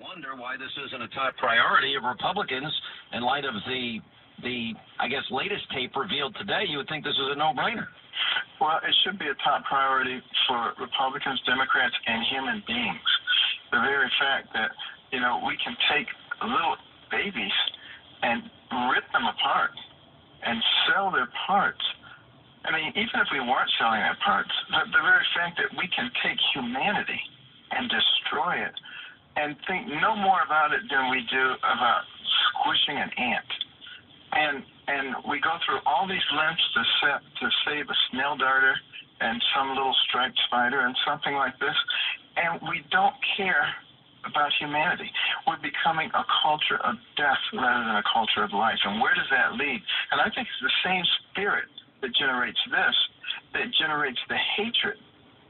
wonder why this isn't a top priority of Republicans in light of the I guess, latest tape revealed today. You would think this is a no-brainer. Well, it should be a top priority for Republicans, Democrats, and human beings. The very fact that, we can take little babies and rip them apart and sell their parts. I mean, even if we weren't selling their parts, the very fact that we can take humanity and destroy it and think no more about it than we do about squishing an ant. And we go through all these lengths to save a snail darter and some little striped spider and something like this, and we don't care about humanity. We're becoming a culture of death rather than a culture of life. And where does that lead? And I think it's the same spirit that generates this, that generates the hatred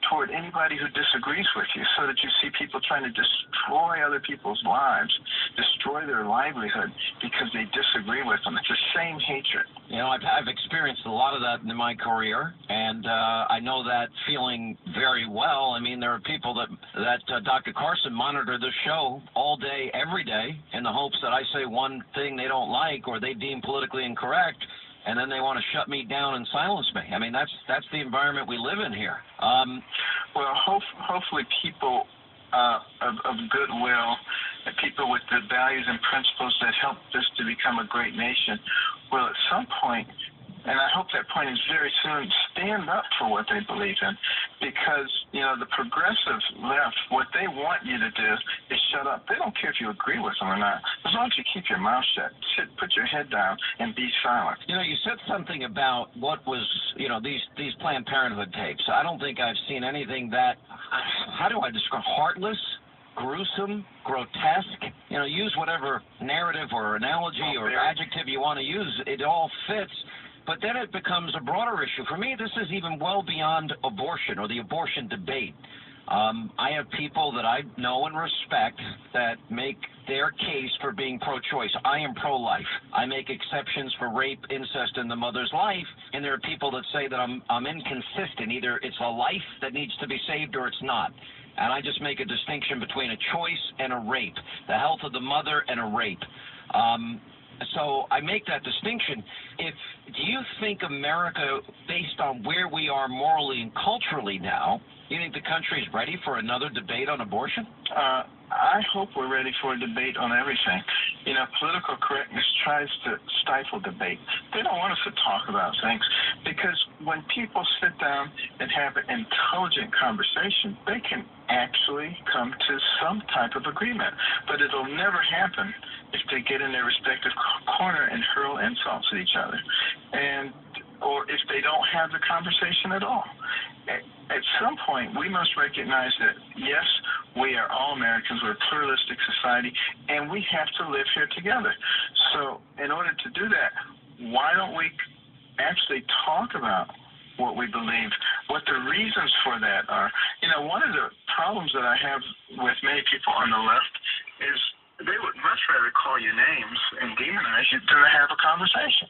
toward anybody who disagrees with you, so that you see people trying to destroy other people's lives, destroy their livelihood because they disagree with them. It's the same hatred. I've experienced a lot of that in my career, and I know that feeling very well. I mean, there are people that Dr. CARSON monitor the show all day, every day, in the hopes that I say one thing they don't like or they deem politically incorrect, and then they want to shut me down and silence me. I mean, that's the environment we live in here. Well, hopefully people of goodwill, and people with the values and principles that help this to become a great nation will at some point, and I hope that point is very soon, stand up for what they believe in. Because, the progressive left, what they want you to do is shut up. They don't care if you agree with them or not. As long as you keep your mouth shut, put your head down, and be silent. You said something about what was, these Planned Parenthood tapes. I don't think I've seen anything that, how do I describe, heartless, gruesome, grotesque, use whatever narrative or analogy or adjective you want to use. It all fits. But then it becomes a broader issue. For me, this is even well beyond abortion or the abortion debate. I have people that I know and respect that make their case for being pro-choice. I am pro-life. I make exceptions for rape, incest in the mother's life, and there are people that say that I'm inconsistent. Either it's a life that needs to be saved or it's not. And I just make a distinction between a choice and a rape, the health of the mother and a rape. So I make that distinction. Do you think America, based on where we are morally and culturally now, you think the country is ready for another debate on abortion? I hope we're ready for a debate on everything. Political correctness tries to stifle debate. They don't want us to talk about things, because when people sit down and have an intelligent conversation, they can actually come to some type of agreement. But it'll never happen if they get in their respective corner and hurl insults at each other, or if they don't have the conversation at all. At some point, we must recognize that, yes, we are all Americans, we're a pluralistic society, and we have to live here together. So in order to do that, why don't we actually talk about what we believe, what the reasons for that are? One of the problems that I have with many people on the left is they would much rather call you names and demonize you than to have a conversation.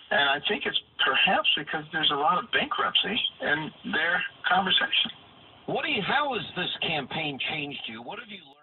And I think it's perhaps because there's a lot of bankruptcy in their conversation. How has this campaign changed you? What have you learned?